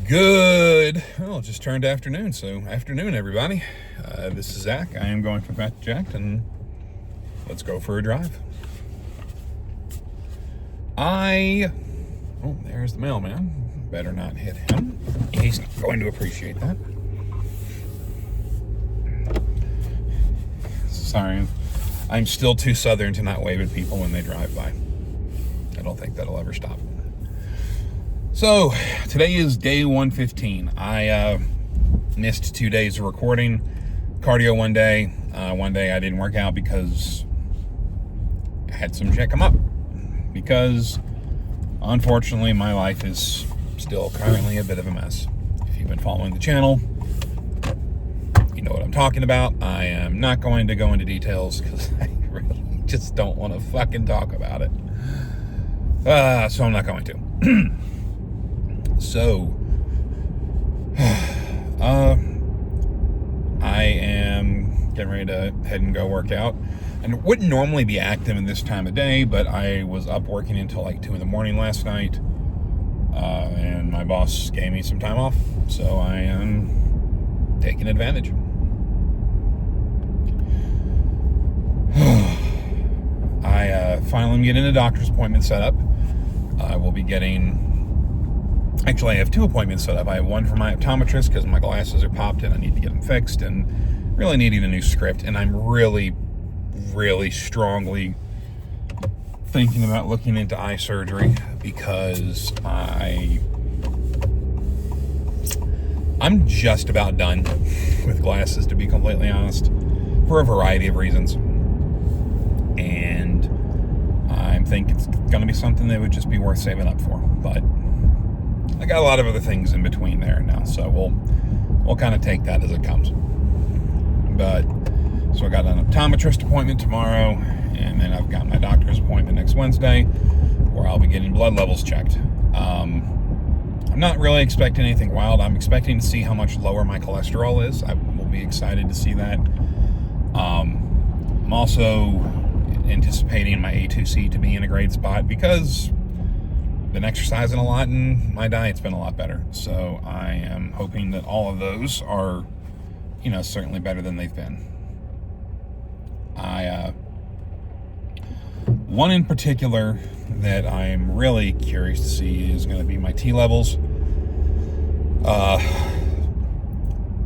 Good. Well, it just turned afternoon, so afternoon, everybody. This is Zach. I am going from Fat Jack, and let's go for a drive. Oh, there's the mailman. Better not hit him. He's not going to appreciate that. Sorry, I'm still too southern to not wave at people when they drive by. I don't think that'll ever stop. So, today is day 115. I missed 2 days of recording. Cardio one day. One day I didn't work out because I had some shit come up. Because, unfortunately, my life is still currently a bit of a mess. If you've been following the channel, you know what I'm talking about. I am not going to go into details because I really just don't want to fucking talk about it. So I'm not going to. So, I am getting ready to head and go work out. And wouldn't normally be active in this time of day, but I was up working until like 2 in the morning last night. And my boss gave me some time off, so I am taking advantage. I finally am getting a doctor's appointment set up. I will be getting... Actually, I have 2 appointments set up. I have one for my optometrist because my glasses are popped and I need to get them fixed, and really needing a new script. And I'm really strongly thinking about looking into eye surgery because I'm just about done with glasses, to be completely honest, for a variety of reasons. And I think it's going to be something that would just be worth saving up for. But I got a lot of other things in between there now, so we'll kind of take that as it comes. But so I got an optometrist appointment tomorrow, and then I've got my doctor's appointment next Wednesday, where I'll be getting blood levels checked. I'm not really expecting anything wild. I'm expecting to see how much lower my cholesterol is. I will be excited to see that. I'm also anticipating my A2C to be in a great spot because I've been exercising a lot and my diet's been a lot better. So I am hoping that all of those are, certainly better than they've been. One in particular that I'm really curious to see is going to be my T levels.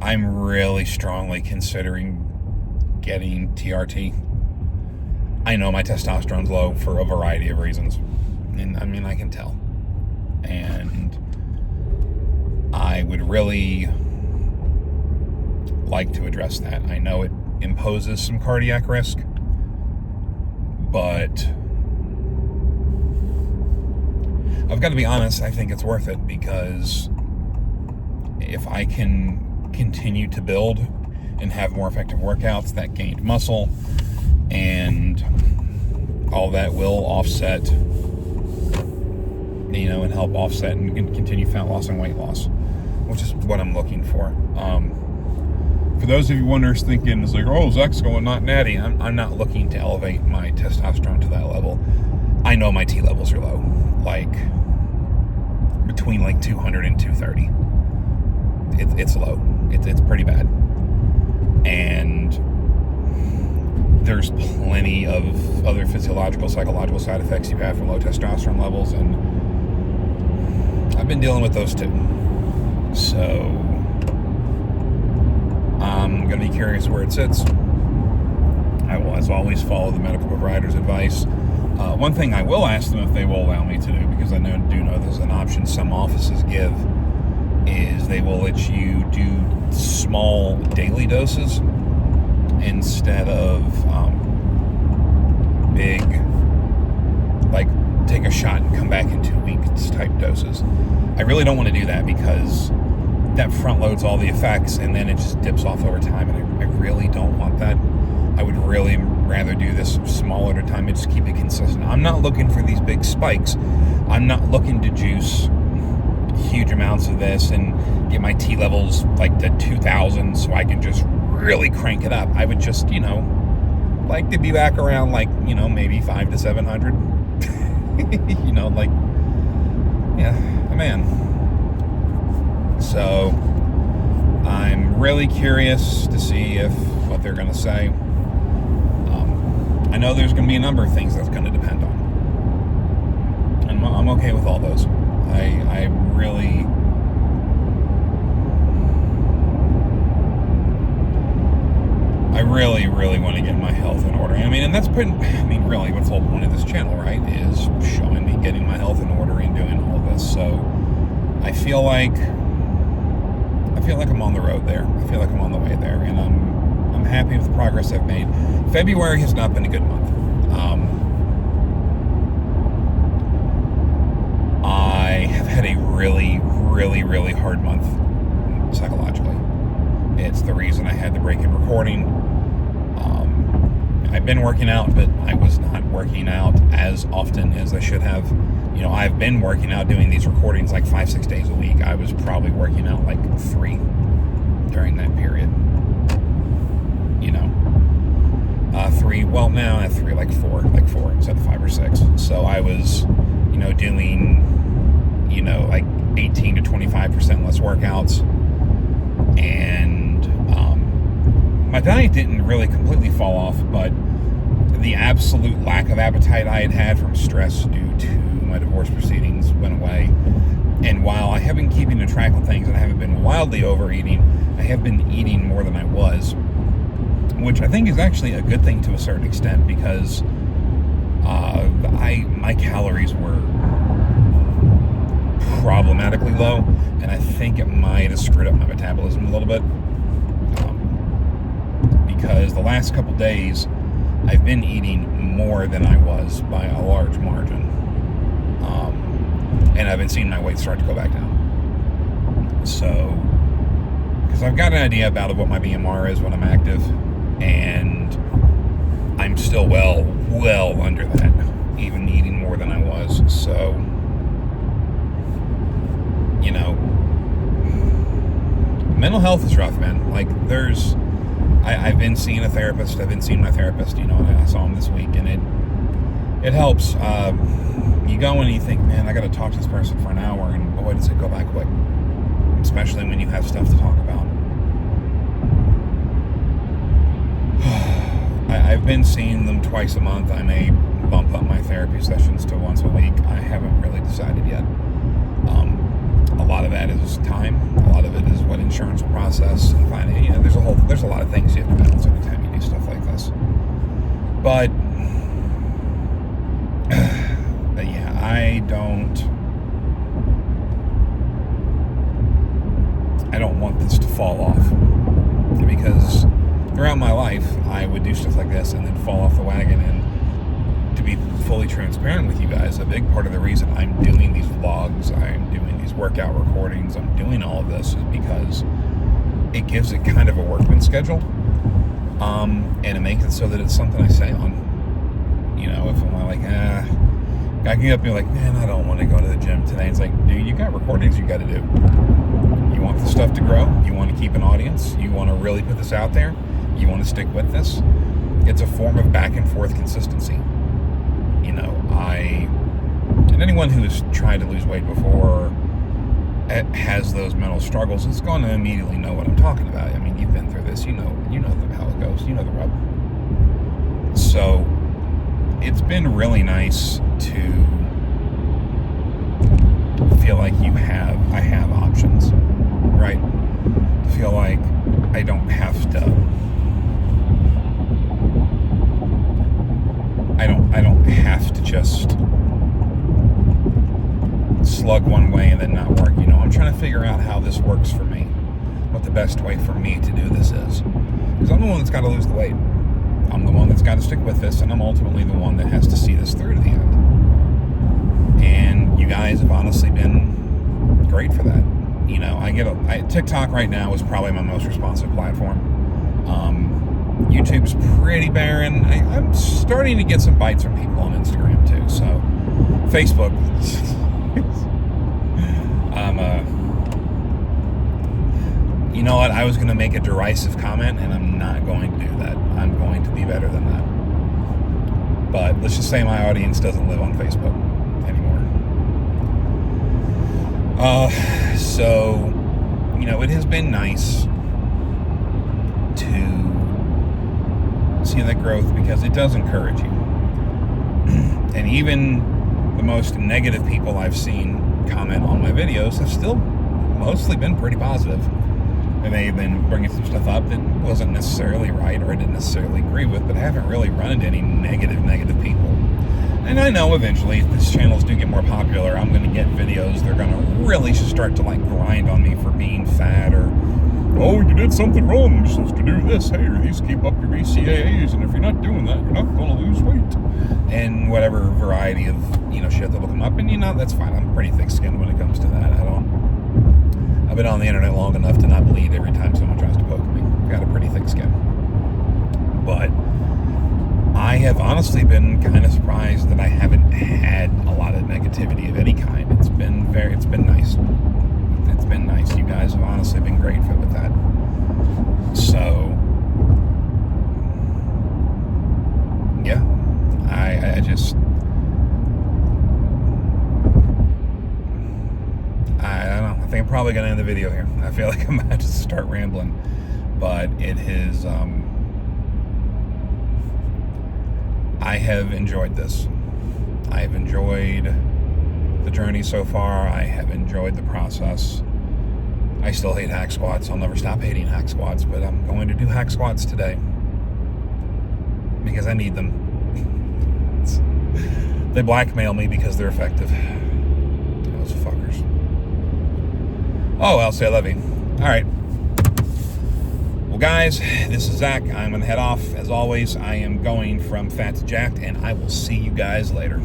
I'm really strongly considering getting TRT. I know my testosterone's low for a variety of reasons. And I mean, I can tell. And I would really like to address that. I know it imposes some cardiac risk, but I've got to be honest, I think it's worth it, because if I can continue to build and have more effective workouts that gained muscle, and all that will offset, and help offset and continue fat loss and weight loss, which is what I'm looking for. For those of you wonders thinking, it's like, oh, Zach's going not natty. I'm not looking to elevate my testosterone to that level. I know my T levels are low, like between like 200 and 230. It's low. It's pretty bad. And there's plenty of other physiological, psychological side effects you have from low testosterone levels, and I've been dealing with those too. So I'm going to be curious where it sits. I will, as always, follow the medical provider's advice. One thing I will ask them if they will allow me to do, because I do know there's an option some offices give, is they will let you do small daily doses instead of big, like take a shot and come back in 2 weeks type doses. I really don't want to do that because that front loads all the effects and then it just dips off over time, and I really don't want that. I would really rather do this small at a time and just keep it consistent. I'm not looking for these big spikes. I'm not looking to juice huge amounts of this and get my T levels like to 2,000 so I can just really crank it up. I would just, like to be back around like, maybe 500 to 700. Yeah, man. So I'm really curious to see what they're going to say. I know there's going to be a number of things that's going to depend on. And I'm okay with all those. I really... really want to get my health in order. I mean, and really, what's the whole point of this channel, right? Is showing me getting my health in order and doing all of this. So I feel like I'm on the road there. I feel like I'm on the way there, and I'm happy with the progress I've made. February has not been a good month. I have had a really hard month psychologically. It's the reason I had to break in recording. I've been working out, but I was not working out as often as I should have. I've been working out, doing these recordings like 5-6 days a week. I was probably working out like 3 during that period. 3, well, now at 3, like 4 instead of 5 or 6. So I was, doing, like 18 to 25% less workouts. And my diet didn't really completely fall off, but the absolute lack of appetite I had from stress due to my divorce proceedings went away. And while I have been keeping a track of things and I haven't been wildly overeating, I have been eating more than I was, which I think is actually a good thing to a certain extent, because my calories were problematically low, and I think it might have screwed up my metabolism a little bit, because the last couple days I've been eating more than I was by a large margin, and I've been seeing my weight start to go back down. So, because I've got an idea about what my BMR is when I'm active, and I'm still well under that, even eating more than I was. So, mental health is rough, man. Like, I've been seeing a therapist. I've been seeing my therapist, and I saw him this week, and it helps. You go and you think, man, I got to talk to this person for an hour, and boy, does it go by quick. Especially when you have stuff to talk about. I've been seeing them twice a month. I may bump up my therapy sessions to once a week. I haven't really decided yet. A lot of that is time. A lot of it is what insurance will process and finding. There's a lot of things you have to balance every time you do stuff like this. But yeah, I don't want this to fall off, because throughout my life I would do stuff like this and then fall off the wagon. And to be fully transparent with you guys, a big part of the reason I'm doing these vlogs, I'm doing these workout recordings, I'm doing all of this is because it gives it kind of a workman schedule, and it makes it so that it's something I say on. If I'm like, I can get up and be like, man, I don't want to go to the gym today. It's like, dude, you got recordings you got to do. You want the stuff to grow. You want to keep an audience. You want to really put this out there. You want to stick with this. It's a form of back and forth consistency. And anyone who has tried to lose weight before has those mental struggles is going to immediately know what I'm talking about. I mean, you've been through this. You know how it goes. You know the rub. So it's been really nice to feel like I have options, right? To feel like I don't have to. I don't have to just slug one way and then not work. I'm trying to figure out how this works for me, what the best way for me to do this is. Because I'm the one that's got to lose the weight. I'm the one that's got to stick with this, and I'm ultimately the one that has to see this through to the end. And you guys have honestly been great for that. TikTok right now is probably my most responsive platform. YouTube's pretty barren. I'm starting to get some bites from people on Instagram too. So Facebook, you know what? I was going to make a derisive comment, and I'm not going to do that. I'm going to be better than that. But let's just say my audience doesn't live on Facebook anymore. So it has been nice to see that growth, because it does encourage you. And even the most negative people I've seen comment on my videos have still mostly been pretty positive. And they've been bringing some stuff up that wasn't necessarily right or I didn't necessarily agree with, but I haven't really run into any negative people. And I know eventually, if these channels do get more popular, I'm going to get videos. They're going to really start to like grind on me for being fat, or, oh, you did something wrong, you're supposed to do this, hey, or these keep up your BCAAs, and if you're not doing that, you're not going to lose weight. And whatever variety of, shit that'll come up. And, that's fine. I'm pretty thick-skinned when it comes to that. I've been on the internet long enough to not bleed every time someone tries to poke me. I've got a pretty thick skin. But I have honestly been kind of surprised that I haven't had a lot of negativity of any kind. It's been nice. It's been nice. You guys have honestly been great with that. So, yeah, I just, I don't know. I think I'm probably going to end the video here. I feel like I'm about to start rambling, but it is, I have enjoyed this. I have enjoyed the journey so far. I have enjoyed the process. I still hate hack squats. I'll never stop hating hack squats, but I'm going to do hack squats today because I need them. They blackmail me because they're effective. Those fuckers. Oh, Elsie, I love you. All right. Well, guys, this is Zach. I'm going to head off. As always, I am going from fat to jacked, and I will see you guys later.